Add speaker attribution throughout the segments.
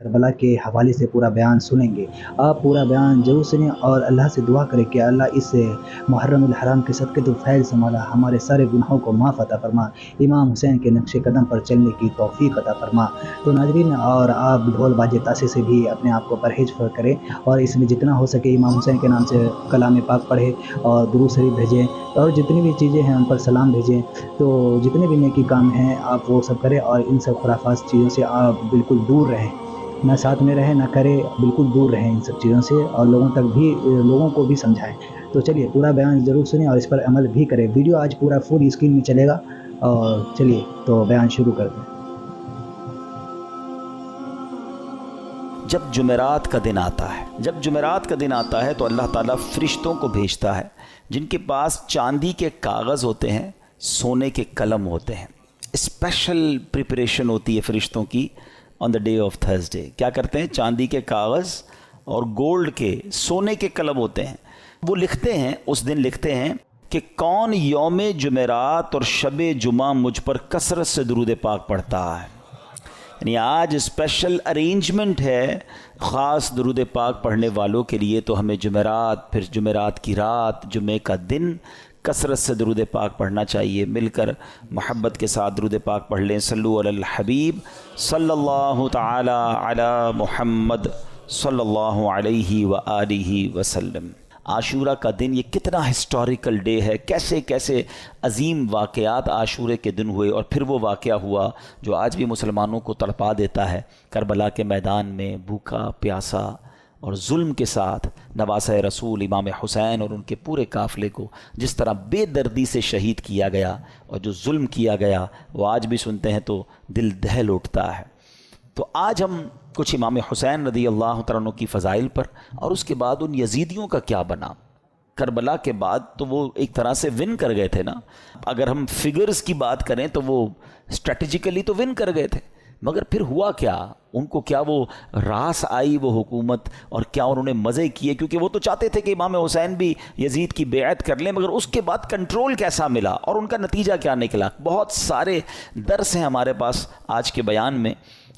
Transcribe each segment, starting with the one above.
Speaker 1: کربلا کے حوالے سے پورا بیان سنیں گے۔ آپ پورا بیان ضرور سنیں اور اللہ سے دعا کریں کہ اللہ اس محرم الحرام کے صدقے تو فیض سنبھالا ہمارے سارے گناہوں کو معاف عطا فرما، امام حسین کے نقش قدم پر چلنے کی توفیق عطا فرما۔ تو ناظرین، اور آپ ڈھول باجے تاشے سے بھی اپنے آپ کو پرہیز کریں، اور اس میں جتنا ہو سکے امام حسین کے نام سے کلام پاک پڑھیں اور درود شریف بھیجیں، اور جتنی بھی چیزیں ہیں ان پر سلام بھیجیں۔ تو جتنے بھی نیکی کام ہیں آپ وہ سب کریں، اور ان سب خرافات چیزوں سے آپ بالکل دور رہیں، نہ ساتھ میں رہیں نہ کریں، بالکل دور رہیں ان سب چیزوں سے، اور لوگوں کو بھی سمجھائیں۔ تو چلیے پورا بیان ضرور سنیں اور اس پر عمل بھی کریں۔ ویڈیو آج پورا فل اسکرین میں چلے گا، اور چلیے تو بیان شروع کرتے ہیں۔
Speaker 2: جب جمعرات کا دن آتا ہے تو اللہ تعالیٰ فرشتوں کو بھیجتا ہے جن کے پاس چاندی کے کاغذ ہوتے ہیں، سونے کے قلم ہوتے ہیں۔ اسپیشل پریپریشن ہوتی ہے فرشتوں کی آن دا ڈے آف تھرسڈے۔ کیا کرتے ہیں؟ چاندی کے کاغذ اور گولڈ کے، سونے کے قلم ہوتے ہیں۔ وہ لکھتے ہیں، اس دن لکھتے ہیں کہ کون یوم جمعرات اور شب جمعہ مجھ پر کثرت سے درود پاک پڑھتا ہے۔ یعنی آج اسپیشل ارینجمنٹ ہے خاص درود پاک پڑھنے والوں کے لیے، تو ہمیں جمعرات، پھر جمعرات کی رات، جمعے کا دن کثرت سے درود پاک پڑھنا چاہیے۔ مل کر محبت کے ساتھ درود پاک پڑھ لیں۔ صلو علی الحبیب صلی اللہ تعالی علی محمد صلی اللہ علیہ وآلہ وسلم۔ عاشورہ کا دن یہ کتنا ہسٹوریکل ڈے ہے، کیسے کیسے عظیم واقعات عاشورے کے دن ہوئے، اور پھر وہ واقعہ ہوا جو آج بھی مسلمانوں کو تڑپا دیتا ہے۔ کربلا کے میدان میں بھوکا پیاسا اور ظلم کے ساتھ نواسہ رسول امام حسین اور ان کے پورے قافلے کو جس طرح بے دردی سے شہید کیا گیا، اور جو ظلم کیا گیا وہ آج بھی سنتے ہیں تو دل دہل اٹھتا ہے۔ تو آج ہم کچھ امام حسین رضی اللہ تعالیٰ عنہ کی فضائل پر، اور اس کے بعد ان یزیدیوں کا کیا بنا۔ کربلا کے بعد تو وہ ایک طرح سے ون کر گئے تھے نا، اگر ہم فگرز کی بات کریں تو وہ اسٹریٹجیکلی تو ون کر گئے تھے، مگر پھر ہوا کیا؟ ان کو کیا وہ راس آئی وہ حکومت، اور کیا انہوں نے مزے کیے؟ کیونکہ وہ تو چاہتے تھے کہ امام حسین بھی یزید کی بیعت کر لیں، مگر اس کے بعد کنٹرول کیسا ملا اور ان کا نتیجہ کیا نکلا؟ بہت سارے درس ہیں ہمارے پاس آج کے بیان میں،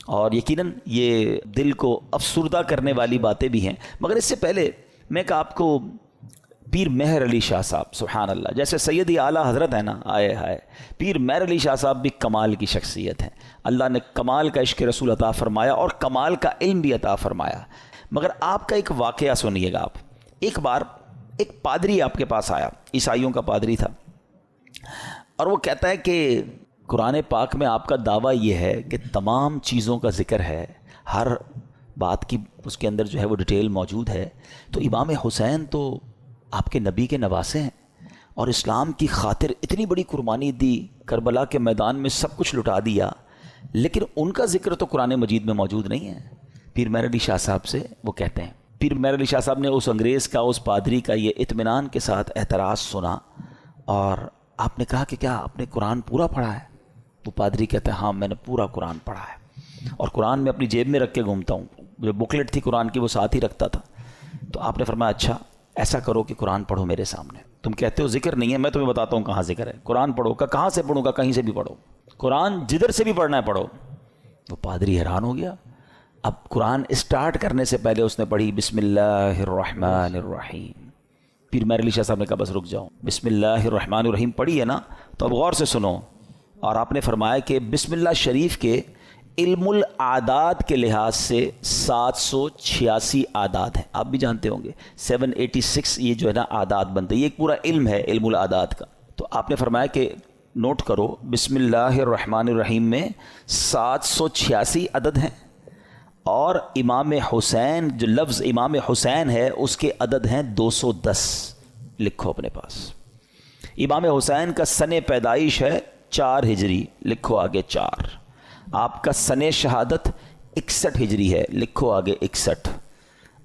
Speaker 2: اور یقیناً یہ دل کو افسردہ کرنے والی باتیں بھی ہیں۔ مگر اس سے پہلے میں کہ آپ کو پیر مہر علی شاہ صاحب، سبحان اللہ، جیسے سیدی اعلیٰ حضرت ہے نا، آئے ہائے، پیر مہر علی شاہ صاحب بھی کمال کی شخصیت ہیں۔ اللہ نے کمال کا عشق رسول عطا فرمایا اور کمال کا علم بھی عطا فرمایا۔ مگر آپ کا ایک واقعہ سنیے گا آپ۔ ایک بار ایک پادری آپ کے پاس آیا، عیسائیوں کا پادری تھا، اور وہ کہتا ہے کہ قرآن پاک میں آپ کا دعویٰ یہ ہے کہ تمام چیزوں کا ذکر ہے، ہر بات کی اس کے اندر جو ہے وہ ڈیٹیل موجود ہے، تو امام حسین تو آپ کے نبی کے نواسے ہیں، اور اسلام کی خاطر اتنی بڑی قربانی دی، کربلا کے میدان میں سب کچھ لٹا دیا، لیکن ان کا ذکر تو قرآن مجید میں موجود نہیں ہے۔ پیر مہر علی شاہ صاحب سے وہ کہتے ہیں، پیر مہر علی شاہ صاحب نے اس انگریز کا، اس پادری کا یہ اطمینان کے ساتھ اعتراض سنا، اور آپ نے کہا کہ کیا آپ نے قرآن پورا پڑھا ہے؟ وہ پادری کہتے ہیں ہاں میں نے پورا قرآن پڑھا ہے، اور قرآن میں اپنی جیب میں رکھ کے گھومتا ہوں، جو بکلیٹ تھی قرآن کی وہ ساتھ ہی رکھتا تھا۔ تو آپ نے فرمایا اچھا ایسا کرو کہ قرآن پڑھو میرے سامنے، تم کہتے ہو ذکر نہیں ہے، میں تمہیں بتاتا ہوں کہاں ذکر ہے، قرآن پڑھو۔ کہ کہاں سے پڑھوں گا؟ کہیں سے بھی پڑھو، قرآن جدھر سے بھی پڑھنا ہے پڑھو۔ وہ پادری حیران ہو گیا۔ اب قرآن اسٹارٹ کرنے سے پہلے اس نے پڑھی بسم اللہ الرحمن الرحیم۔ پیر مہر علی شاہ صاحب نے کہا بس رک جاؤ، بسم اللہ الرحمن الرحیم پڑھی ہے نا، تو اب غور سے سنو۔ اور آپ نے فرمایا کہ بسم اللہ شریف کے علم العادات کے لحاظ سے 786 اعداد ہیں، آپ بھی جانتے ہوں گے 786 یہ جو ہے نا اعداد بنتے ہیں، یہ ایک پورا علم ہے علم العادات کا۔ تو آپ نے فرمایا کہ نوٹ کرو بسم اللہ الرحمن الرحیم میں 786 عدد ہیں، اور امام حسین جو لفظ امام حسین ہے اس کے عدد ہیں 210، لکھو اپنے پاس۔ امام حسین کا سن پیدائش ہے 4 ہجری، لکھو آگے 4۔ آپ کا سن شہادت 61 ہجری ہے، لکھو آگے 61۔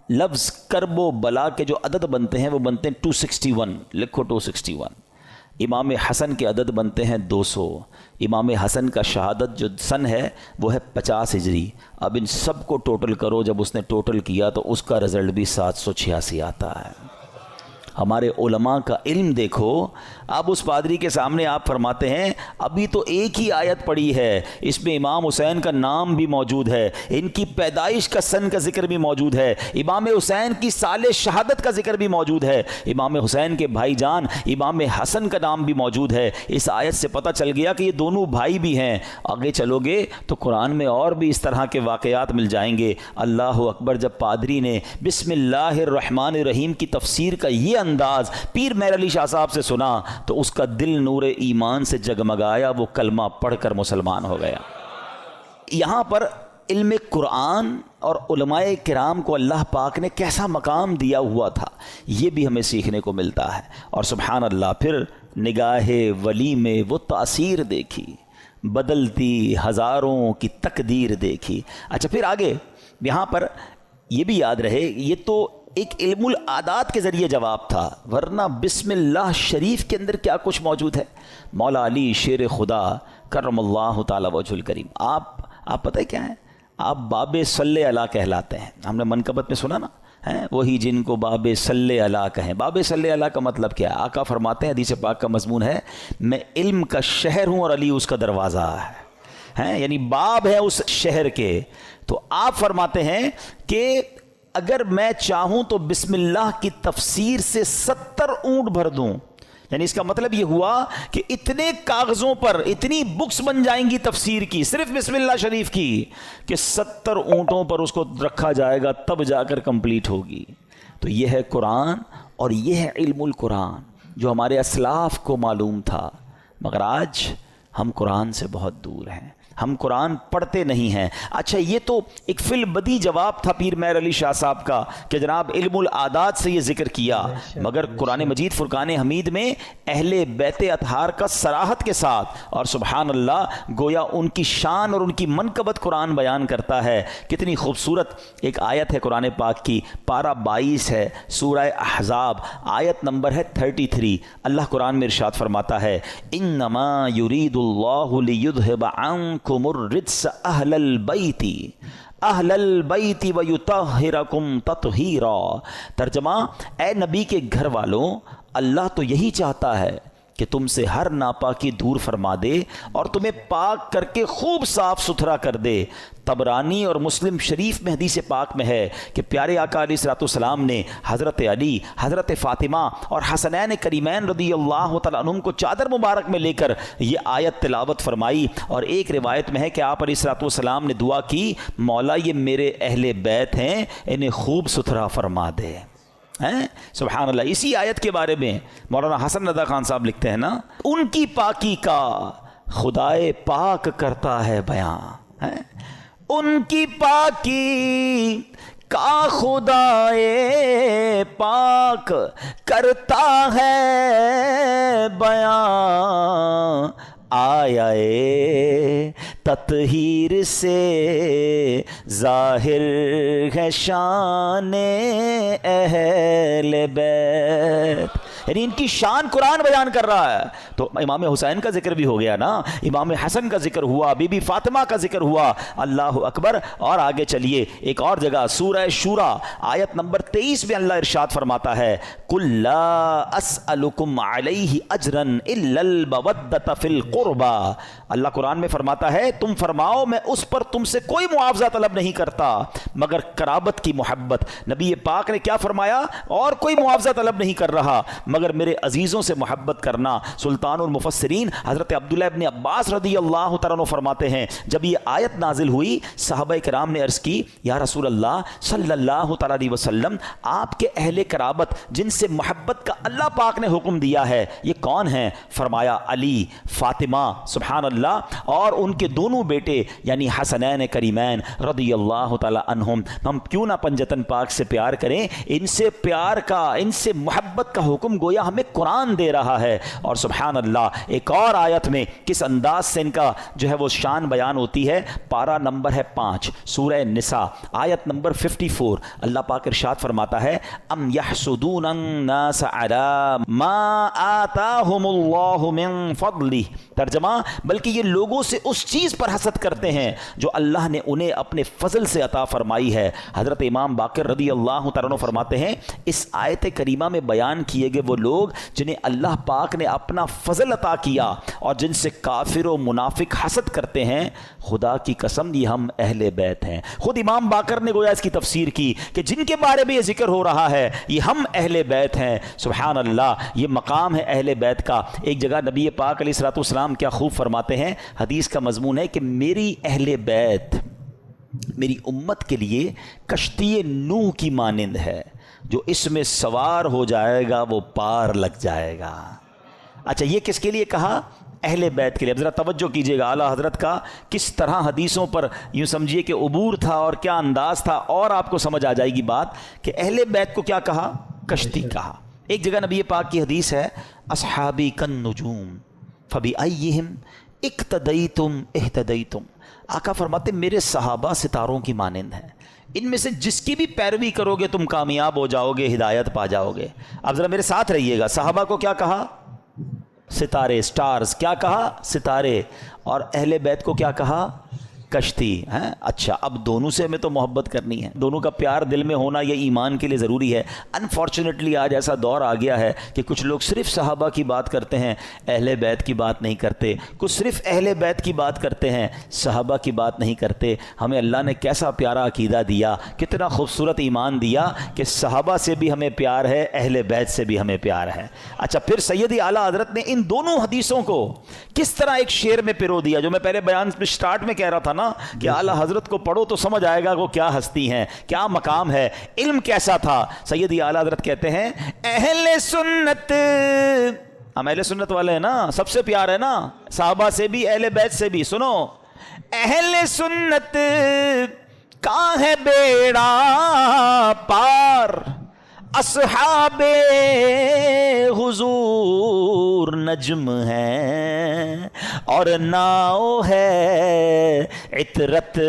Speaker 2: لفظ کرب و بلا کے جو عدد بنتے ہیں وہ بنتے ہیں 261، لکھو 261۔ امام حسن کے عدد بنتے ہیں 200. امام حسن کا شہادت جو سن ہے وہ ہے 50 ہجری. اب ان سب کو ٹوٹل کرو، جب اس نے ٹوٹل کیا تو اس کا رزلٹ بھی 786 آتا ہے. ہمارے علماء کا علم دیکھو. اب اس پادری کے سامنے آپ فرماتے ہیں ابھی تو ایک ہی آیت پڑھی ہے، اس میں امام حسین کا نام بھی موجود ہے، ان کی پیدائش کا سن کا ذکر بھی موجود ہے، امام حسین کی سال شہادت کا ذکر بھی موجود ہے، امام حسین کے بھائی جان امام حسن کا نام بھی موجود ہے. اس آیت سے پتہ چل گیا کہ یہ دونوں بھائی بھی ہیں. آگے چلو گے تو قرآن میں اور بھی اس طرح کے واقعات مل جائیں گے. اللہ اکبر. جب پادری نے بسم اللہ الرحمن الرحیم کی تفسیر کا یہ انداز پیر مہر علی شاہ صاحب سے سنا تو اس کا دل نور ایمان سے جگمگایا، وہ کلمہ پڑھ کر مسلمان ہو گیا. یہاں پر علم قرآن اور علماء کرام کو اللہ پاک نے کیسا مقام دیا ہوا تھا یہ بھی ہمیں سیکھنے کو ملتا ہے. اور سبحان اللہ، پھر نگاہ ولی میں وہ تاثیر دیکھی، بدلتی ہزاروں کی تقدیر دیکھی. اچھا پھر آگے یہاں پر یہ بھی یاد رہے یہ تو ایک علم العادات کے ذریعے جواب تھا، ورنہ بسم اللہ شریف کے اندر کیا کچھ موجود ہے. مولا علی شیر خدا کرم اللہ تعالی وجہ الکریم، آپ پتہ ہے کیا ہیں؟ آپ باب صلی علی کہلاتے ہیں. ہم نے منقبت میں سنا نا، وہی جن کو باب صلی علی کہیں. باب صلی علی کا مطلب کیا ہے؟ آقا فرماتے ہیں، حدیث پاک کا مضمون ہے، میں علم کا شہر ہوں اور علی اس کا دروازہ ہے. یعنی باب ہے اس شہر کے. تو آپ فرماتے ہیں کہ اگر میں چاہوں تو بسم اللہ کی تفسیر سے 70 اونٹ بھر دوں. یعنی اس کا مطلب یہ ہوا کہ اتنے کاغذوں پر اتنی بکس بن جائیں گی تفسیر کی، صرف بسم اللہ شریف کی، کہ 70 اونٹوں پر اس کو رکھا جائے گا تب جا کر کمپلیٹ ہوگی. تو یہ ہے قرآن اور یہ ہے علم القرآن جو ہمارے اسلاف کو معلوم تھا. مگر آج ہم قرآن سے بہت دور ہیں، ہم قرآن پڑھتے نہیں ہیں. اچھا یہ تو ایک فی البدی جواب تھا پیر مہر علی شاہ صاحب کا کہ جناب علم العادات سے یہ ذکر کیا، مگر قرآن مجید فرقان حمید میں اہل بیت اطہار کا صراحت کے ساتھ اور سبحان اللہ گویا ان کی شان اور ان کی منقبت قرآن بیان کرتا ہے. کتنی خوبصورت ایک آیت ہے قرآن پاک کی، پارہ 22 ہے، سورہ احزاب، آیت نمبر ہے 33. اللہ قرآن میں ارشاد فرماتا ہے انما یرید اللہ لیذھب عنکم الرجس اہل البیت ویطہرکم تطہیرا. ترجمہ، اے نبی کے گھر والوں، اللہ تو یہی چاہتا ہے کہ تم سے ہر ناپاکی دور فرما دے اور تمہیں پاک کر کے خوب صاف ستھرا کر دے. طبرانی اور مسلم شریف میں حدیث پاک میں ہے کہ پیارے آقا علیہ الصلوۃ والسلام نے حضرت علی، حضرت فاطمہ اور حسنین کریمین رضی اللہ تعالیٰ عنہم کو چادر مبارک میں لے کر یہ آیت تلاوت فرمائی. اور ایک روایت میں ہے کہ آپ علیہ الصلوۃ والسلام نے دعا کی، مولا یہ میرے اہل بیت ہیں، انہیں خوب ستھرا فرما دے. سبحان اللہ. اسی آیت کے بارے میں مولانا حسن رضا خان صاحب لکھتے ہیں نا، ان کی پاکی کا خدائے پاک کرتا ہے بیان، ان کی پاکی کا خدائے پاک کرتا ہے بیان. آیا تطہیر سے ظاہر ہے شان اہل بیت. یعنی ان کی شان قرآن بیان کر رہا ہے. تو امام حسین کا ذکر بھی ہو گیا نا، امام حسن کا ذکر ہوا، بی بی فاطمہ کا ذکر ہوا. اللہ اکبر. اور آگے چلیے ایک اور جگہ سورہ شورى آیت نمبر 23 میں اللہ ارشاد فرماتا ہے قُلْ لَا أَسْأَلُكُمْ عَلَيْهِ أَجْرًا إِلَّا الْمَوَدَّةَ فِي الْقُرْبَى. اللہ قرآن میں فرماتا ہے تم فرماؤ میں اس پر تم سے کوئی معاوضہ طلب نہیں کرتا مگر قرابت کی محبت. نبی پاک نے کیا فرمایا؟ اور کوئی معاوضہ طلب نہیں کر رہا مگر میرے عزیزوں سے محبت کرنا. سلطان المفسرین حضرت عبداللہ ابن عباس رضی اللہ تعالیٰ عنہ فرماتے ہیں جب یہ آیت نازل ہوئی صحابہ کرام نے عرض کی یا رسول اللہ صلی اللہ تعالیٰ علیہ وسلم آپ کے اہل قرابت جن سے محبت کا اللہ پاک نے حکم دیا ہے یہ کون ہیں؟ فرمایا علی، فاطمہ سبحان اللہ اور ان کے دونوں بیٹے یعنی حسنین کریمین رضی اللہ تعالیٰ عنہم. ہم کیوں نہ پنجتن پاک سے پیار کریں؟ ان سے پیار کا، ان سے محبت کا حکم گویا ہمیں قرآن دے رہا ہے. اور سبحان اللہ ایک اور آیت میں کس انداز سے ان کا جو ہے وہ شان بیان ہوتی ہے. پارہ نمبر ہے 5 سورہ نساء آیت نمبر 54. اللہ پاک ارشاد فرماتا ہے ام یحسدون الناس علی ما آتاہم اللہ من فضلہ. ترجمہ بلکہ یہ لوگوں سے اس چیز پر حسد کرتے ہیں جو اللہ نے انہیں اپنے فضل سے عطا فرمائی ہے. حضرت امام باقر رضی اللہ تعالیٰ عنہ فرماتے ہیں اس آیت کریمہ میں بیان کیے گئے وہ لوگ جنہیں اللہ پاک نے اپنا فضل عطا کیا اور جن سے کافر و منافق حسد کرتے ہیں، خدا کی قسم یہ ہم اہل بیت ہیں. خود امام باقر نے گویا اس کی تفسیر کی کہ جن کے بارے میں یہ ذکر ہو رہا ہے یہ ہم اہل بیت ہیں. سبحان اللہ یہ مقام ہے اہل بیت کا. ایک جگہ نبی پاک علیہ الصلوۃ والسلام کیا خوب فرماتے ہیں، حدیث کا مضمون ہے کہ میری اہل بیت میری امت کے لیے کشتی نوح کی مانند ہے، جو اس میں سوار ہو جائے گا وہ پار لگ جائے گا. اچھا یہ کس کے لیے کہا؟ اہل بیت کے لیے. اب ذرا توجہ کیجیے گا اعلیٰ حضرت کا کس طرح حدیثوں پر یوں سمجھیے کہ عبور تھا اور کیا انداز تھا، اور آپ کو سمجھ آ جائے گی بات کہ اہل بیت کو کیا کہا؟ کشتی کہا. ایک جگہ نبی پاک کی حدیث ہے اصحابی کالنجوم فبأیہم اقتدیتم اہتدیتم. آقا فرماتے میرے صحابہ ستاروں کی مانند ہیں، ان میں سے جس کی بھی پیروی کرو گے تم کامیاب ہو جاؤ گے، ہدایت پا جاؤ گے. اب ذرا میرے ساتھ رہیے گا. صحابہ کو کیا کہا؟ ستارے، سٹارز. کیا کہا؟ ستارے. اور اہل بیت کو کیا کہا؟ کشتی. ہیں اچھا اب دونوں سے ہمیں تو محبت کرنی ہے، دونوں کا پیار دل میں ہونا یہ ایمان کے لیے ضروری ہے. انفارچونیٹلی آج ایسا دور آ گیا ہے کہ کچھ لوگ صرف صحابہ کی بات کرتے ہیں، اہل بیت کی بات نہیں کرتے. کچھ صرف اہل بیت کی بات کرتے ہیں، صحابہ کی بات نہیں کرتے. ہمیں اللہ نے کیسا پیارا عقیدہ دیا، کتنا خوبصورت ایمان دیا کہ صحابہ سے بھی ہمیں پیار ہے، اہل بیت سے بھی ہمیں پیار ہے. اچھا پھر سیدی اعلیٰ حضرت نے ان دونوں حدیثوں کو کس طرح ایک شعر میں پرو دیا، جو میں پہلے بیان میں سٹارٹ میں کہہ رہا تھا نا کہ اعلیٰ حضرت کو پڑھو تو سمجھ آئے گا وہ کیا ہستی ہیں، کیا مقام ہے، علم کیسا تھا. سیدی اعلیٰ حضرت کہتے ہیں اہل سنت، ہم اہل سنت والے ہیں نا، سب سے پیار ہے نا، صحابہ سے بھی اہل بیت سے بھی. سنو اہل سنت کا ہے بیڑا پار، اصحاب حضور نجم ہیں اور ناؤ ہے عطرت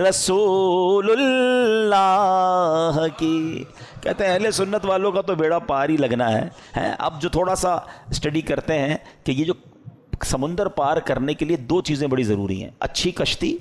Speaker 2: رسول اللہ کی. کہتے ہیں اہل سنت والوں کا تو بیڑا پار ہی لگنا ہے. اب جو تھوڑا سا اسٹڈی کرتے ہیں کہ یہ جو سمندر پار کرنے کے لیے دو چیزیں بڑی ضروری ہیں، اچھی کشتی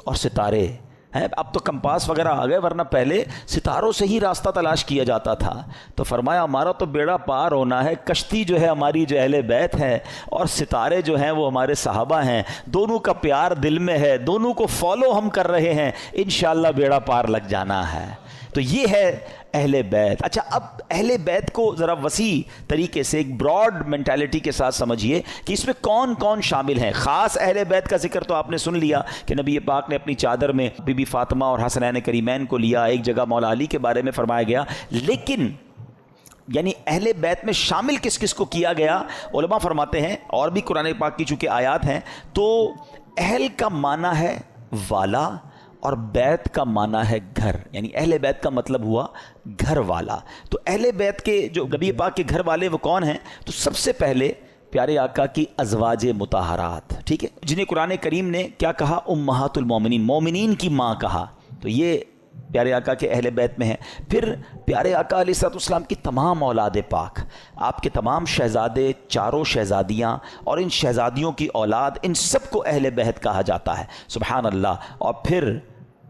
Speaker 2: اور ستارے ہیں. اب تو کمپاس وغیرہ آ گئے، ورنہ پہلے ستاروں سے ہی راستہ تلاش کیا جاتا تھا. تو فرمایا ہمارا تو بیڑا پار ہونا ہے، کشتی جو ہے ہماری جو اہل بیت ہے اور ستارے جو ہیں وہ ہمارے صحابہ ہیں. دونوں کا پیار دل میں ہے، دونوں کو فالو ہم کر رہے ہیں، انشاءاللہ بیڑا پار لگ جانا ہے. تو یہ ہے اہل بیت. اچھا اب اہل بیت کو ذرا وسیع طریقے سے ایک براڈ مینٹالٹی کے ساتھ سمجھیے کہ اس میں کون کون شامل ہیں. خاص اہل بیت کا ذکر تو آپ نے سن لیا کہ نبی پاک نے اپنی چادر میں بی بی فاطمہ اور حسنین کریمین کو لیا، ایک جگہ مولا علی کے بارے میں فرمایا گیا. لیکن یعنی اہل بیت میں شامل کس کس کو کیا گیا؟ علماء فرماتے ہیں، اور بھی قرآن پاک کی چونکہ آیات ہیں، تو اہل کا معنی ہے والا اور بیت کا معنی ہے گھر. یعنی اہل بیت کا مطلب ہوا گھر والا. تو اہل بیت کے جو نبی پاک کے گھر والے وہ کون ہیں؟ تو سب سے پہلے پیارے آقا کی ازواج مطہرات، ٹھیک ہے، جنہیں قرآن کریم نے کیا کہا؟ امہات المومنین، مومنین کی ماں کہا. تو یہ پیارے آقا کے اہل بیت میں ہیں. پھر پیارے آقا علیہ الصلوۃ والسلام کی تمام اولاد پاک، آپ کے تمام شہزادے، چاروں شہزادیاں اور ان شہزادیوں کی اولاد، ان سب کو اہل بیت کہا جاتا ہے. سبحان اللہ. اور پھر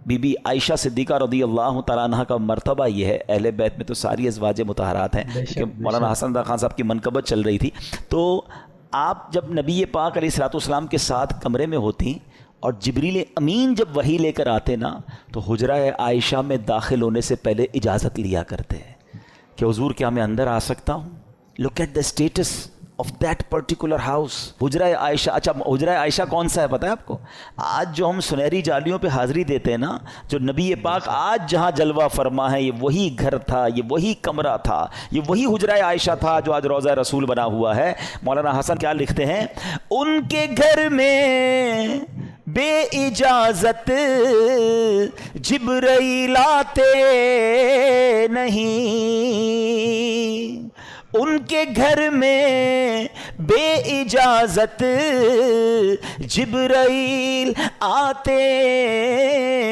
Speaker 2: بی بی عائشہ صدیقہ رضی اللہ تعالیٰ عنہ کا مرتبہ یہ ہے. اہل بیت میں تو ساری ازواج مطہرات ہیں کہ مولانا حسن رضا خان صاحب کی منقبت چل رہی تھی. تو آپ جب نبی پاک علیہ الصلوۃ والسلام کے ساتھ کمرے میں ہوتی اور جبریل امین جب وحی لے کر آتے نا، تو حجرہ عائشہ میں داخل ہونے سے پہلے اجازت لیا کرتے ہیں کہ حضور کیا میں اندر آ سکتا ہوں؟ Look at the status of that particular house. Hujra Aisha. اچھا حجرہ عائشہ کون سا ہے پتہ ہے آپ کو؟ آج جو ہم سنہری جالیوں پہ حاضری دیتے ہیں نا، جو نبی پاک آج جہاں جلوہ فرما ہے، یہ وہی گھر تھا، یہ وہی کمرہ تھا، یہ وہی حجرہ عائشہ تھا جو آج روضہ رسول بنا ہوا ہے. مولانا حسن کیا لکھتے ہیں؟ ان کے گھر میں بے اجازت جبرائیل آتے نہیں، ان کے گھر میں بے اجازت جبرائیل آتے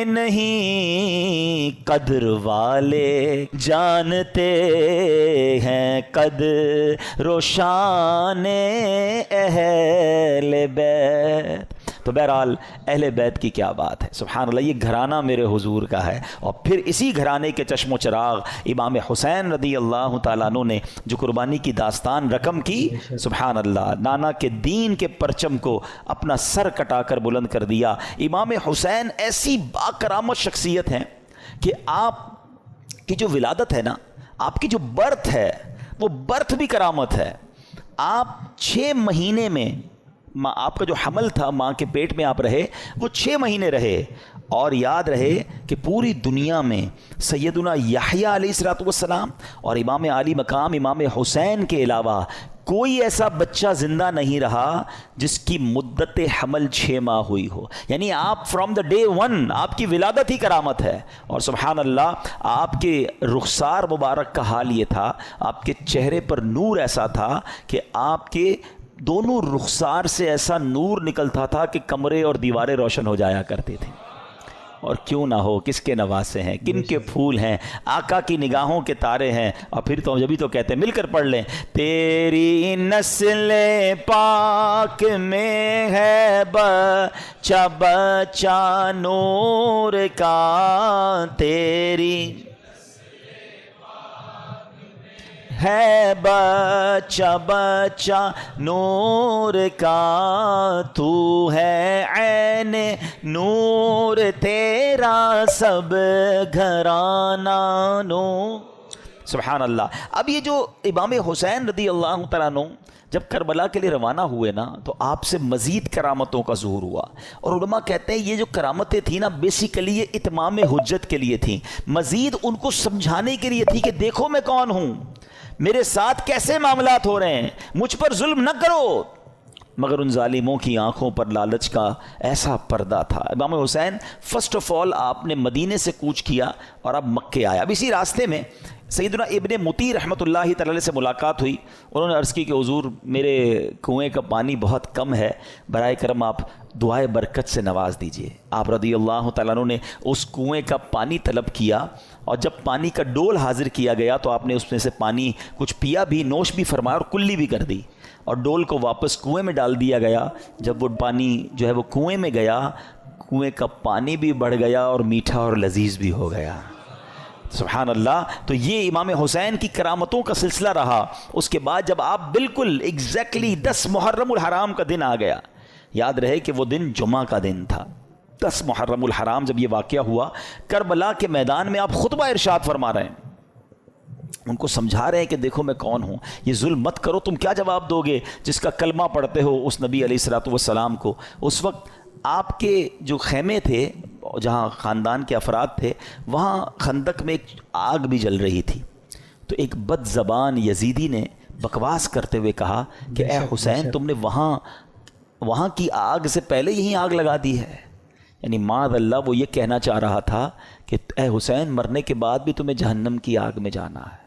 Speaker 2: نہیں، قدر والے جانتے ہیں قدر و شان اہل بیت۔ تو بہرحال اہل بیت کی کیا بات ہے، سبحان اللہ، یہ گھرانہ میرے حضور کا ہے، اور پھر اسی گھرانے کے چشم و چراغ امام حسین رضی اللہ تعالیٰ عنہ نے جو قربانی کی داستان رقم کی، سبحان اللہ، نانا کے دین کے پرچم کو اپنا سر کٹا کر بلند کر دیا۔ امام حسین ایسی باکرامت شخصیت ہیں کہ آپ کی جو ولادت ہے نا، آپ کی جو برتھ ہے، وہ برتھ بھی کرامت ہے۔ آپ 6 مہینے میں، آپ کا جو حمل تھا ماں کے پیٹ میں آپ رہے، وہ 6 مہینے رہے، اور یاد رہے کہ پوری دنیا میں سیدنا یحییٰ علیہ السلام اور امام عالی مقام امام حسین کے علاوہ کوئی ایسا بچہ زندہ نہیں رہا جس کی مدت حمل 6 ماہ ہوئی ہو۔ یعنی آپ فرام دا ڈے 1 آپ کی ولادت ہی کرامت ہے۔ اور سبحان اللہ، آپ کے رخسار مبارک کا حال یہ تھا، آپ کے چہرے پر نور ایسا تھا کہ آپ کے دونوں رخسار سے ایسا نور نکلتا تھا کہ کمرے اور دیواریں روشن ہو جایا کرتی تھیں۔ اور کیوں نہ ہو، کس کے نواسے ہیں، کن کے پھول ہیں، آقا کی نگاہوں کے تارے ہیں۔ اور پھر تو جبھی تو کہتے ہیں، مل کر پڑھ لیں، تیری نسل پاک میں ہے بچہ بچہ نور کا، تیری ہے بچہ بچہ نور کا، تو ہے عین نور تیرا سب گھرانہ نور۔ سبحان اللہ۔ اب یہ جو امام حسین رضی اللہ تعالیٰ عنہ جب کربلا کے لیے روانہ ہوئے نا، تو آپ سے مزید کرامتوں کا ظہور ہوا، اور علماء کہتے ہیں یہ جو کرامتیں تھیں نا، بیسیکلی یہ اتمام حجت کے لیے تھیں، مزید ان کو سمجھانے کے لیے تھی کہ دیکھو میں کون ہوں، میرے ساتھ کیسے معاملات ہو رہے ہیں، مجھ پر ظلم نہ کرو۔ مگر ان ظالموں کی آنکھوں پر لالچ کا ایسا پردہ تھا۔ امام حسین فرسٹ آف آل آپ نے مدینے سے کوچ کیا اور اب مکے آیا۔ اب اسی راستے میں سیدنا ابن مطیع رحمۃ اللہ تعالی سے ملاقات ہوئی۔ انہوں نے عرض کی کہ حضور میرے کنویں کا پانی بہت کم ہے، برائے کرم آپ دعائے برکت سے نواز دیجئے۔ آپ رضی اللہ تعالیٰ عنہ نے اس کنویں کا پانی طلب کیا، اور جب پانی کا ڈول حاضر کیا گیا تو آپ نے اس میں سے پانی کچھ پیا بھی، نوش بھی فرمایا اور کلی بھی کر دی، اور ڈول کو واپس کنویں میں ڈال دیا گیا۔ جب وہ پانی جو ہے وہ کنویں میں گیا، کنویں کا پانی بھی بڑھ گیا اور میٹھا اور لذیذ بھی ہو گیا۔ سبحان اللہ۔ تو یہ امام حسین کی کرامتوں کا سلسلہ رہا۔ اس کے بعد جب آپ بالکل ایگزیکٹلی 10 محرم الحرام کا دن آ گیا، یاد رہے کہ وہ دن جمعہ کا دن تھا، 10 محرم الحرام جب یہ واقعہ ہوا، کربلا کے میدان میں آپ خطبہ ارشاد فرما رہے ہیں، ان کو سمجھا رہے ہیں کہ دیکھو میں کون ہوں، یہ ظلم مت کرو۔ تم کیا جواب دو گے جس کا کلمہ پڑھتے ہو اس نبی علیہ الصلوۃ والسلام کو؟ اس وقت آپ کے جو خیمے تھے، جہاں خاندان کے افراد تھے، وہاں خندق میں ایک آگ بھی جل رہی تھی۔ تو ایک بد زبان یزیدی نے بکواس کرتے ہوئے کہا کہ اے حسین، تم نے وہاں کی آگ سے پہلے یہیں آگ لگا دی ہے۔ یعنی معاذ اللہ وہ یہ کہنا چاہ رہا تھا کہ اے حسین، مرنے کے بعد بھی تمہیں جہنم کی آگ میں جانا ہے۔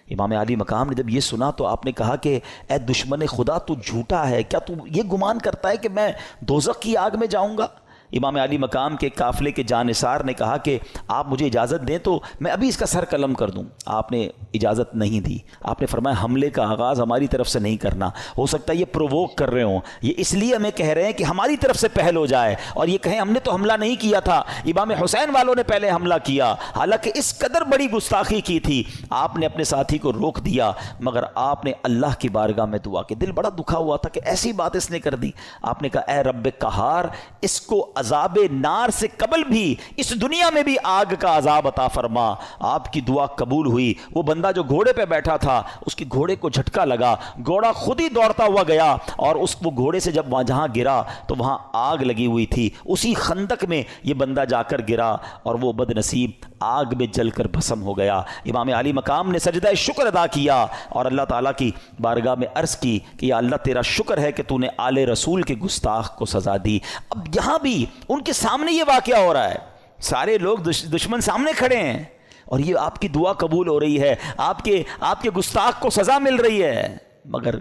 Speaker 2: امام علی مقام نے جب یہ سنا تو آپ نے کہا کہ اے دشمن خدا، تو جھوٹا ہے، کیا تو یہ گمان کرتا ہے کہ میں دوزخ کی آگ میں جاؤں گا؟ امام علی مقام کے قافلے کے جانثار نے کہا کہ آپ مجھے اجازت دیں تو میں ابھی اس کا سر قلم کر دوں۔ آپ نے اجازت نہیں دی۔ آپ نے فرمایا حملے کا آغاز ہماری طرف سے نہیں کرنا، ہو سکتا ہے یہ پرووک کر رہے ہوں، یہ اس لیے ہمیں کہہ رہے ہیں کہ ہماری طرف سے پہل ہو جائے، اور یہ کہیں ہم نے تو حملہ نہیں کیا تھا، امام حسین والوں نے پہلے حملہ کیا۔ حالانکہ اس قدر بڑی گستاخی کی تھی، آپ نے اپنے ساتھی کو روک دیا، مگر آپ نے اللہ کی بارگاہ میں دعا کی۔ دل بڑا دکھا ہوا تھا کہ ایسی بات اس نے کر دی۔ آپ نے کہا اے رب قہار، اس کو عذاب نار سے قبل بھی اس دنیا میں بھی آگ کا عذاب عطا فرما۔ آپ کی دعا قبول ہوئی۔ وہ بندہ جو گھوڑے پہ بیٹھا تھا، اس کی گھوڑے کو جھٹکا لگا، گھوڑا خود ہی دوڑتا ہوا گیا، اور وہ گھوڑے سے جب جہاں گرا تو وہاں آگ لگی ہوئی تھی۔ اسی خندق میں یہ بندہ جا کر گرا، اور وہ بد نصیب آگ میں جل کر بھسم ہو گیا۔ امام علی مقام نے سجدہ شکر ادا کیا اور اللہ تعالیٰ کی بارگاہ میں عرض کی کہ یا اللہ، تیرا شکر ہے کہ تو نے آل رسول کے گستاخ کو سزا دی۔ اب یہاں بھی ان کے سامنے یہ واقعہ ہو رہا ہے، سارے لوگ دشمن سامنے کھڑے ہیں، اور یہ آپ کی دعا قبول ہو رہی ہے, آپ کے گستاخ کو سزا مل رہی ہے, مگر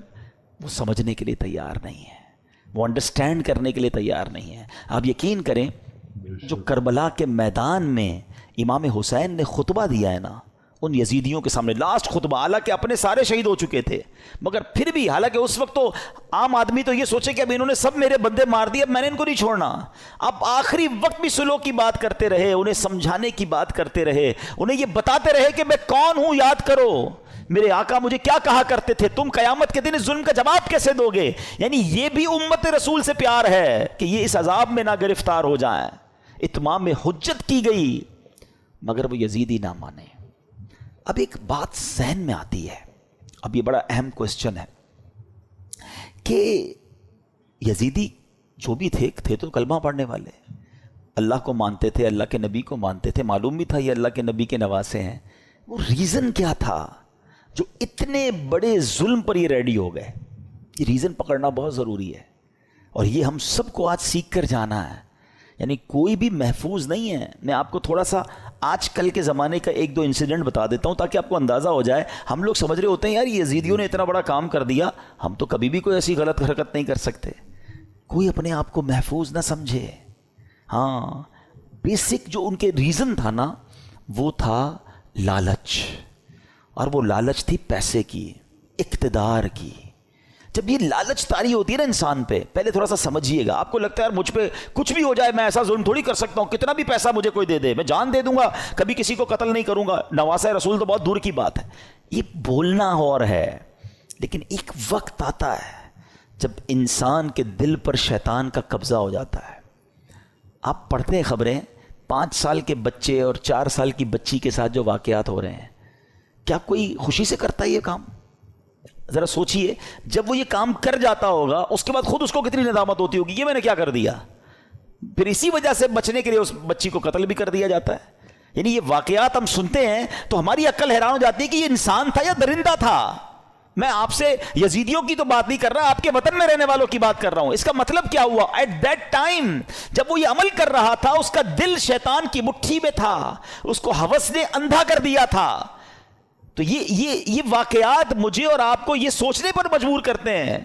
Speaker 2: وہ سمجھنے کے لیے تیار نہیں ہے, وہ انڈرسٹینڈ کرنے کے لیے تیار نہیں ہے. آپ یقین کریں جو کربلا کے میدان میں امام حسین نے خطبہ دیا ہے نا ان یزیدیوں کے سامنے, لاسٹ خطبہ, حالانکہ اپنے سارے شہید ہو چکے تھے مگر پھر بھی, حالانکہ اس وقت تو عام آدمی تو یہ سوچے کہ اب انہوں نے سب میرے بندے مار دیے, اب میں نے ان کو نہیں چھوڑنا. اب آخری وقت بھی صلح کی بات کرتے رہے, انہیں سمجھانے کی بات کرتے رہے, انہیں یہ بتاتے رہے کہ میں کون ہوں, یاد کرو میرے آقا مجھے کیا کہا کرتے تھے, تم قیامت کے دن اس ظلم کا جواب کیسے دو گے. یعنی یہ بھی امت رسول سے پیار ہے کہ یہ اس عذاب میں نہ گرفتار ہو جائیں. اتمام حجت کی گئی مگر وہ یزیدی نہ مانے. اب ایک بات ذہن میں آتی ہے, اب یہ بڑا اہم کوسچن ہے کہ یزیدی جو بھی تھے تو کلمہ پڑھنے والے, اللہ کو مانتے تھے, اللہ کے نبی کو مانتے تھے, معلوم بھی تھا یہ اللہ کے نبی کے نواسے ہیں. وہ ریزن کیا تھا جو اتنے بڑے ظلم پر یہ ریڈی ہو گئے؟ یہ ریزن پکڑنا بہت ضروری ہے اور یہ ہم سب کو آج سیکھ کر جانا ہے. یعنی کوئی بھی محفوظ نہیں ہے. میں آپ کو تھوڑا سا آج کل کے زمانے کا ایک دو انسیڈنٹ بتا دیتا ہوں تاکہ آپ کو اندازہ ہو جائے. ہم لوگ سمجھ رہے ہوتے ہیں یار یزیدیوں نے اتنا بڑا کام کر دیا, ہم تو کبھی بھی کوئی ایسی غلط حرکت نہیں کر سکتے. کوئی اپنے آپ کو محفوظ نہ سمجھے. ہاں, بیسک جو ان کے ریزن تھا نا وہ تھا لالچ, اور وہ لالچ تھی پیسے کی, اقتدار کی. جب یہ لالچ طاری ہوتی ہے نا انسان پہ, پہلے تھوڑا سا سمجھیے گا. آپ کو لگتا ہے یار مجھ پہ کچھ بھی ہو جائے میں ایسا ظلم تھوڑی کر سکتا ہوں, کتنا بھی پیسہ مجھے کوئی دے دے میں جان دے دوں گا, کبھی کسی کو قتل نہیں کروں گا, نواسہ رسول تو بہت دور کی بات ہے. یہ بولنا اور ہے, لیکن ایک وقت آتا ہے جب انسان کے دل پر شیطان کا قبضہ ہو جاتا ہے. آپ پڑھتے ہیں خبریں 5 سال کے بچے اور 4 سال کی بچی کے ساتھ جو واقعات ہو رہے ہیں, کیا کوئی خوشی سے کرتا ہے یہ کام؟ ذرا سوچئے, جب وہ یہ کام کر جاتا ہوگا اس کے بعد خود اس کو کتنی ندامت ہوتی ہوگی, یہ میں نے کیا کر دیا. پھر اسی وجہ سے بچنے کے لیے اس بچی کو قتل بھی کر دیا جاتا ہے. یعنی یہ واقعات ہم سنتے ہیں تو ہماری عقل حیران ہو جاتی ہے کہ یہ انسان تھا یا درندہ تھا. میں آپ سے یزیدیوں کی تو بات نہیں کر رہا, آپ کے وطن میں رہنے والوں کی بات کر رہا ہوں. اس کا مطلب کیا ہوا؟ ایٹ دیٹ ٹائم جب وہ یہ عمل کر رہا تھا اس کا دل شیطان کی مٹھی میں تھا, اس کو ہوس نے اندھا کر دیا تھا. تو یہ واقعات مجھے اور آپ کو یہ سوچنے پر مجبور کرتے ہیں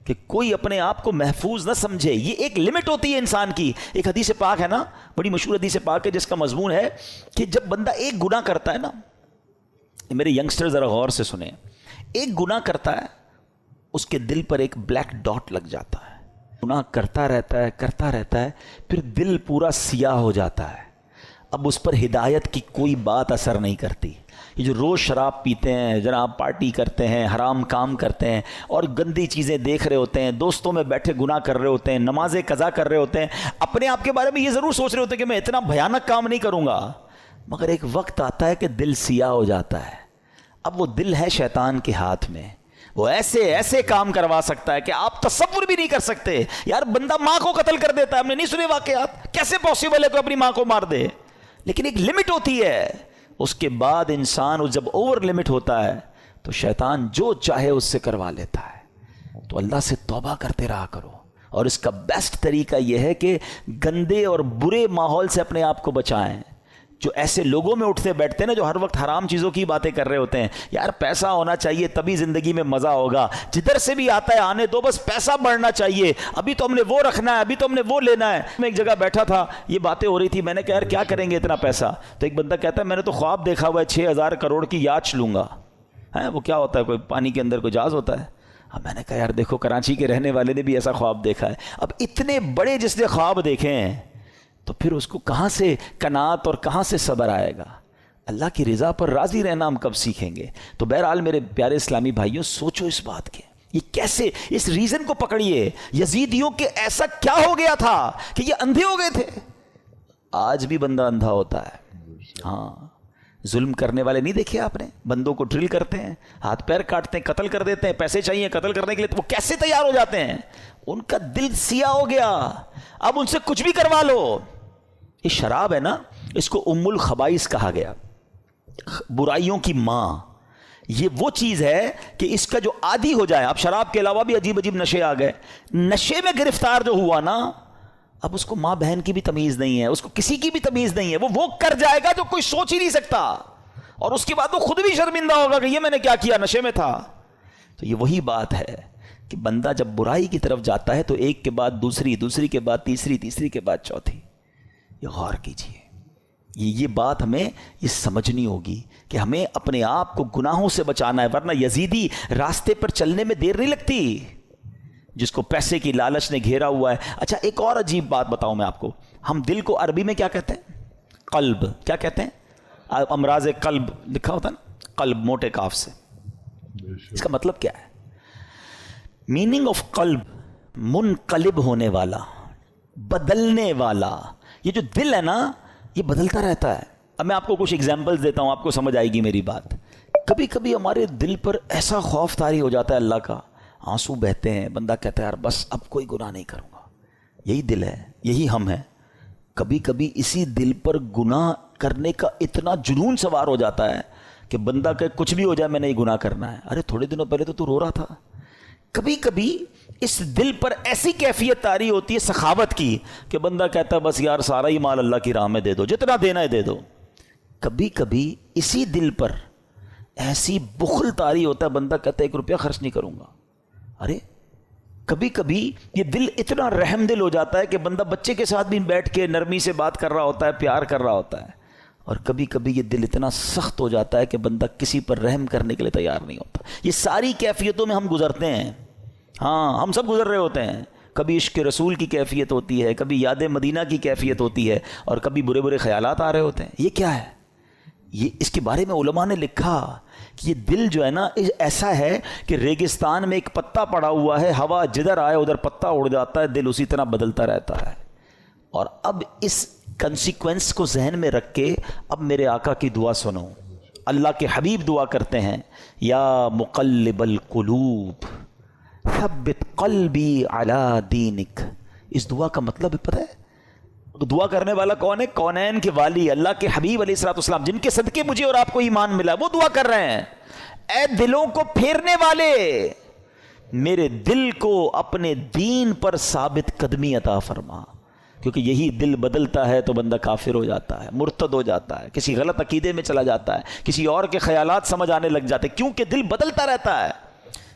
Speaker 2: کہ کوئی اپنے آپ کو محفوظ نہ سمجھے. یہ ایک لمٹ ہوتی ہے انسان کی. ایک حدیث پاک ہے نا, بڑی مشہور حدیث پاک ہے جس کا مضمون ہے کہ جب بندہ ایک گناہ کرتا ہے نا, میرے ینگسٹر ذرا غور سے سنیں, ایک گناہ کرتا ہے اس کے دل پر ایک بلیک ڈاٹ لگ جاتا ہے, گناہ کرتا رہتا ہے پھر دل پورا سیاہ ہو جاتا ہے. اب اس پر ہدایت کی کوئی بات اثر نہیں کرتی. یہ جو روز شراب پیتے ہیں, جناب پارٹی کرتے ہیں, حرام کام کرتے ہیں اور گندی چیزیں دیکھ رہے ہوتے ہیں, دوستوں میں بیٹھے گناہ کر رہے ہوتے ہیں, نمازیں قضا کر رہے ہوتے ہیں, اپنے آپ کے بارے میں یہ ضرور سوچ رہے ہوتے ہیں کہ میں اتنا بھیانک کام نہیں کروں گا, مگر ایک وقت آتا ہے کہ دل سیاہ ہو جاتا ہے. اب وہ دل ہے شیطان کے ہاتھ میں, وہ ایسے کام کروا سکتا ہے کہ آپ تصور بھی نہیں کر سکتے. یار بندہ ماں کو قتل کر دیتا ہے, ہم نے نہیں سنے واقعات, کیسے پاسبل ہے کہ اپنی ماں کو مار دے. لیکن ایک لمٹ ہوتی ہے, اس کے بعد انسان جب اوور لمٹ ہوتا ہے تو شیطان جو چاہے اس سے کروا لیتا ہے. تو اللہ سے توبہ کرتے رہا کرو, اور اس کا بیسٹ طریقہ یہ ہے کہ گندے اور برے ماحول سے اپنے آپ کو بچائیں. جو ایسے لوگوں میں اٹھتے بیٹھتے ہیں نا جو ہر وقت حرام چیزوں کی باتیں کر رہے ہوتے ہیں, یار پیسہ ہونا چاہیے تبھی زندگی میں مزہ ہوگا, جدھر سے بھی آتا ہے آنے دو, بس پیسہ بڑھنا چاہیے, ابھی تو ہم نے وہ رکھنا ہے, ابھی تو ہم نے وہ لینا ہے. میں ایک جگہ بیٹھا تھا, یہ باتیں ہو رہی تھی, میں نے کہا یار کیا کریں گے اتنا پیسہ؟ تو ایک بندہ کہتا ہے میں نے تو خواب دیکھا ہوا ہے 6,000 کروڑ کی یاچ لوں گا. وہ کیا ہوتا ہے, کوئی پانی کے اندر کوئی جہاز ہوتا ہے؟ میں نے کہا یار دیکھو کراچی کے رہنے والے نے بھی ایسا خواب دیکھا ہے. اب اتنے بڑے جس نے خواب دیکھے ہیں تو پھر اس کو کہاں سے قناعت اور کہاں سے صبر آئے گا؟ اللہ کی رضا پر راضی رہنا ہم کب سیکھیں گے؟ تو بہرحال میرے پیارے اسلامی بھائیوں, سوچو اس بات کے, یہ کیسے, اس ریزن کو پکڑیے. یزیدیوں کے ایسا کیا ہو گیا تھا کہ یہ اندھے ہو گئے تھے؟ آج بھی بندہ اندھا ہوتا ہے. ہاں, ظلم کرنے والے نہیں دیکھے آپ نے؟ بندوں کو ڈرل کرتے ہیں, ہاتھ پیر کاٹتے ہیں, قتل کر دیتے ہیں, پیسے چاہیے قتل کرنے کے لیے, تو وہ کیسے تیار ہو جاتے ہیں؟ ان کا دل سیاہ ہو گیا. اب ان سے کچھ بھی کروا لو. یہ شراب ہے نا, اس کو ام الخبائث کہا گیا, برائیوں کی ماں. یہ وہ چیز ہے کہ اس کا جو عادی ہو جائے, اب شراب کے علاوہ بھی عجیب عجیب نشے آ گئے, نشے میں گرفتار جو ہوا نا, اب اس کو ماں بہن کی بھی تمیز نہیں ہے, اس کو کسی کی بھی تمیز نہیں ہے, وہ کر جائے گا جو کوئی سوچ ہی نہیں سکتا. اور اس کے بعد وہ خود بھی شرمندہ ہوگا کہ یہ میں نے کیا کیا، نشے میں تھا. تو یہ وہی بات ہے کہ بندہ جب برائی کی طرف جاتا ہے تو ایک کے بعد دوسری، دوسری کے بعد تیسری، تیسری کے بعد چوتھی. یہ غور کیجیے، یہ بات ہمیں یہ سمجھنی ہوگی کہ ہمیں اپنے آپ کو گناہوں سے بچانا ہے، ورنہ یزیدی راستے پر چلنے میں دیر نہیں لگتی جس کو پیسے کی لالچ نے گھیرا ہوا ہے. اچھا ایک اور عجیب بات بتاؤں میں آپ کو، ہم دل کو عربی میں کیا کہتے ہیں؟ قلب. کیا کہتے ہیں؟ امراض قلب لکھا ہوتا ہے نا، قلب موٹے کاف سے. اس کا مطلب کیا ہے؟ میننگ آف قلب منقلب ہونے والا، بدلنے والا. یہ جو دل ہے نا یہ بدلتا رہتا ہے. اب میں آپ کو کچھ ایگزامپلز دیتا ہوں، آپ کو سمجھ آئے گی میری بات. کبھی کبھی ہمارے دل پر ایسا خوف طاری ہو جاتا ہے اللہ کا، آنسو بہتے ہیں، بندہ کہتا ہے یار بس اب کوئی گناہ نہیں کروں گا. یہی دل ہے، یہی ہم ہیں. کبھی کبھی اسی دل پر گناہ کرنے کا اتنا جنون سوار ہو جاتا ہے کہ بندہ کہ کچھ بھی ہو جائے میں نے یہ گناہ کرنا ہے. ارے تھوڑے دنوں پہلے تو رو رہا تھا. کبھی کبھی اس دل پر ایسی کیفیت طاری ہوتی ہے سخاوت کی کہ بندہ کہتا ہے بس یار سارا ہی مال اللہ کی راہ میں دے دو، جتنا دینا ہے دے دو. کبھی کبھی اسی دل پر ایسی بخل طاری ہوتا ہے، بندہ کہتا ہے 1 روپیہ خرچ نہیں کروں گا. ارے کبھی کبھی یہ دل اتنا رحم دل ہو جاتا ہے کہ بندہ بچے کے ساتھ بھی بیٹھ کے نرمی سے بات کر رہا ہوتا ہے، پیار کر رہا ہوتا ہے. اور کبھی کبھی یہ دل اتنا سخت ہو جاتا ہے کہ بندہ کسی پر رحم کرنے کے لیے تیار نہیں ہوتا. یہ ساری کیفیتوں میں ہم گزرتے ہیں. ہاں ہم سب گزر رہے ہوتے ہیں. کبھی عشق رسول کی کیفیت ہوتی ہے، کبھی یاد مدینہ کی کیفیت ہوتی ہے، اور کبھی برے برے خیالات آ رہے ہوتے ہیں. یہ کیا ہے؟ یہ اس کے بارے میں علماء نے لکھا کہ یہ دل جو ہے نا ایسا ہے کہ ریگستان میں ایک پتا پڑا ہوا ہے، ہوا جدھر آئے ادھر پتا اڑ جاتا ہے، دل اسی طرح بدلتا رہتا ہے. اور اب اس کنسیکوینس کو ذہن میں رکھ کے اب میرے آقا کی دعا سنو. اللہ کے حبیب دعا کرتے ہیں، یا مقلب القلوب ثبت قلبی علی دینک. اس دعا کا مطلب پتہ ہے دعا کرنے والا کون ہے؟ کونین کے والی اللہ کے حبیب علیہ الصلوۃ والسلام، جن کے صدقے مجھے اور آپ کو ایمان ملا، وہ دعا کر رہے ہیں. اے دلوں کو پھیرنے والے، میرے دل کو اپنے دین پر ثابت قدمی عطا فرما. کیونکہ یہی دل بدلتا ہے تو بندہ کافر ہو جاتا ہے، مرتد ہو جاتا ہے، کسی غلط عقیدے میں چلا جاتا ہے، کسی اور کے خیالات سمجھ آنے لگ جاتے ہیں، کیونکہ دل بدلتا رہتا ہے.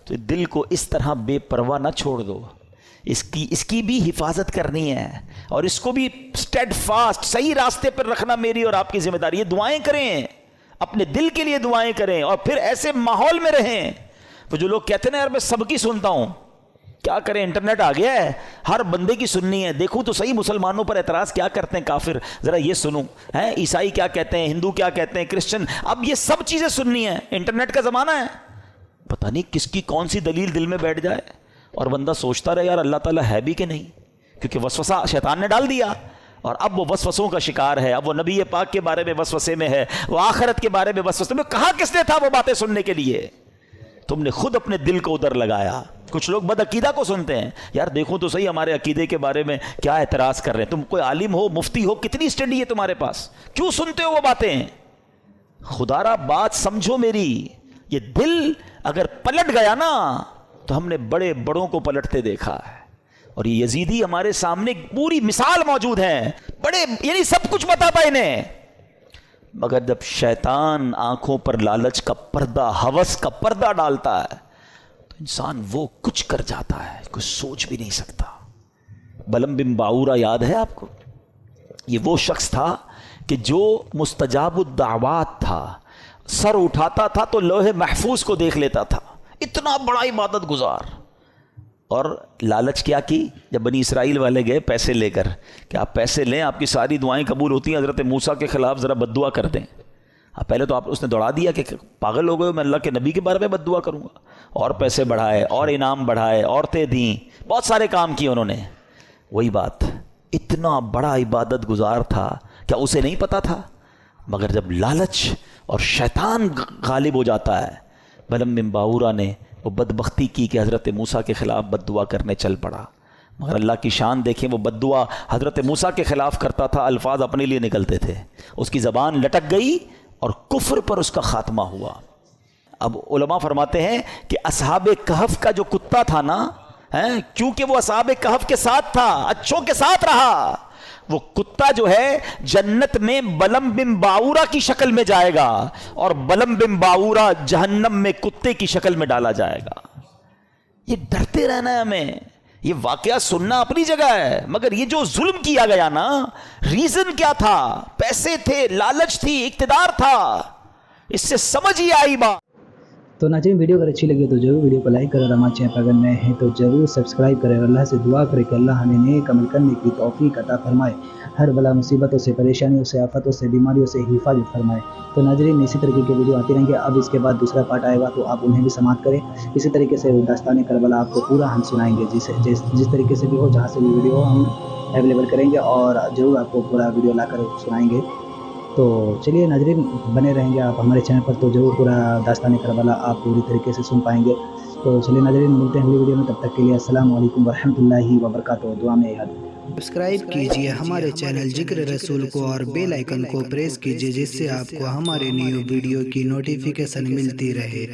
Speaker 2: تو دل کو اس طرح بے پرواہ نہ چھوڑ دو، اس کی بھی حفاظت کرنی ہے، اور اس کو بھی اسٹیڈ فاسٹ صحیح راستے پر رکھنا میری اور آپ کی ذمہ داری ہے. دعائیں کریں، اپنے دل کے لیے دعائیں کریں، اور پھر ایسے ماحول میں رہیں. وہ جو لوگ کہتے ہیں نا یار میں سب کی سنتا ہوں، کیا کریں، انٹرنیٹ آ گیا ہے، ہر بندے کی سننی ہے. دیکھوں تو صحیح مسلمانوں پر اعتراض کیا کرتے ہیں کافر، ذرا یہ سنوں، ہیں عیسائی کیا کہتے ہیں، ہندو کیا کہتے ہیں، کرسچن. اب یہ سب چیزیں سننی ہیں، انٹرنیٹ کا زمانہ ہے. پتہ نہیں کس کی کون سی دلیل دل میں بیٹھ جائے اور بندہ سوچتا رہے یار اللہ تعالیٰ ہے بھی کہ نہیں، کیونکہ وسوسہ شیطان نے ڈال دیا اور اب وہ وسوسوں کا شکار ہے. اب وہ نبی پاک کے بارے میں وسوسے میں ہے، وہ آخرت کے بارے میں وسوسے میں. کہاں کس نے تھا وہ باتیں سننے کے لیے؟ تم نے خود اپنے دل کو ادھر لگایا. کچھ لوگ بد عقیدہ کو سنتے ہیں، یار دیکھو تو صحیح ہمارے عقیدے کے بارے میں کیا اعتراض کر رہے ہیں. تم کوئی عالم ہو، مفتی ہو، کتنی اسٹڈی ہے تمہارے پاس، کیوں سنتے ہو وہ باتیں؟ خدا را بات سمجھو میری. یہ دل اگر پلٹ گیا نا تو ہم نے بڑے بڑوں کو پلٹتے دیکھا ہے. اور یہ یزیدی ہمارے سامنے پوری مثال موجود ہے، بڑے یعنی سب کچھ بتا پا انہیں، مگر جب شیطان آنکھوں پر لالچ کا پردہ، ہوس کا پردہ ڈالتا ہے تو انسان وہ کچھ کر جاتا ہے کوئی سوچ بھی نہیں سکتا. بلم بن باورا یاد ہے آپ کو؟ یہ وہ شخص تھا کہ جو مستجاب الدعوات تھا، سر اٹھاتا تھا تو لوح محفوظ کو دیکھ لیتا تھا، اتنا بڑا عبادت گزار. اور لالچ کیا کی؟ جب بنی اسرائیل والے گئے پیسے لے کر کہ آپ پیسے لیں آپ کی ساری دعائیں قبول ہوتی ہیں، حضرت موسیٰ کے خلاف ذرا بد دعا کر دیں. پہلے تو اس نے دوڑا دیا کہ پاگل ہو گئے، میں اللہ کے نبی کے بارے میں بد دعا کروں گا. اور پیسے بڑھائے اور انعام بڑھائے، عورتیں دیں، بہت سارے کام کیے انہوں نے. وہی بات، اتنا بڑا عبادت گزار تھا، کیا اسے نہیں پتا تھا؟ مگر جب لالچ اور شیطان غالب ہو جاتا ہے، بلم بن باورا نے وہ بدبختی کی کہ حضرت موسیٰ کے خلاف بد دعا کرنے چل پڑا. مگر اللہ کی شان دیکھیں، وہ بد دعا حضرت موسیٰ کے خلاف کرتا تھا، الفاظ اپنے لیے نکلتے تھے، اس کی زبان لٹک گئی اور کفر پر اس کا خاتمہ ہوا. اب علماء فرماتے ہیں کہ اصحاب کہف کا جو کتا تھا نا، کیونکہ وہ اصحاب کہف کے ساتھ تھا، اچھوں کے ساتھ رہا، وہ کتا جو ہے جنت میں بلم بن باورا کی شکل میں جائے گا اور بلم بن باورا جہنم میں کتے کی شکل میں ڈالا جائے گا. یہ ڈرتے رہنا ہے ہمیں. یہ واقعہ سننا اپنی جگہ ہے، مگر یہ جو ظلم کیا گیا نا، ریزن کیا تھا؟ پیسے تھے، لالچ تھی، اقتدار تھا. اس سے سمجھ ہی آئی بات.
Speaker 1: تو ناظرین ویڈیو اگر اچھی لگے تو ضرور ویڈیو کو لائک کریں اور ہمارے چینل پر اگر نئے ہیں تو ضرور سبسکرائب کریں اور اللہ سے دعا کریں کہ اللہ ہمیں نیک عمل کرنے کی توفیق عطا فرمائے، ہر بلا مصیبتوں سے، پریشانیوں سے، آفتوں سے، بیماریوں سے حفاظت فرمائے. تو ناظرین اسی طریقے کے ویڈیو آتے رہیں گے. اب اس کے بعد دوسرا پارٹ آئے گا تو آپ انہیں بھی سماعت کریں. اسی طریقے سے داستان کربلا آپ کو پورا ہم سنائیں گے، جس طریقے سے بھی ہو، جہاں سے بھی ویڈیو ہو ہم اویلیبل کریں گے اور ضرور آپ کو پورا ویڈیو لا کر سنائیں گے. تو چلیے ناظرین بنے رہیں گے آپ ہمارے چینل پر تو ضرور پورا داستان کربلا آپ پوری طریقے سے سن پائیں گے. تو چلیے ناظرین ملتے ہیں اگلی ویڈیو میں، تب تک کے لیے السلام علیکم ورحمۃ اللہ وبرکاتہ. دعا میں یاد
Speaker 3: سبسکرائب کیجئے ہمارے چینل ذکر رسول کو اور بیل آئیکن کو پریس کیجئے، جس سے آپ کو ہمارے نیو ویڈیو کی نوٹیفیکیشن ملتی رہے.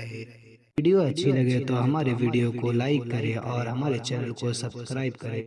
Speaker 3: ویڈیو اچھی لگے تو ہمارے ویڈیو کو لائک کریں اور ہمارے چینل کو سبسکرائب کریں.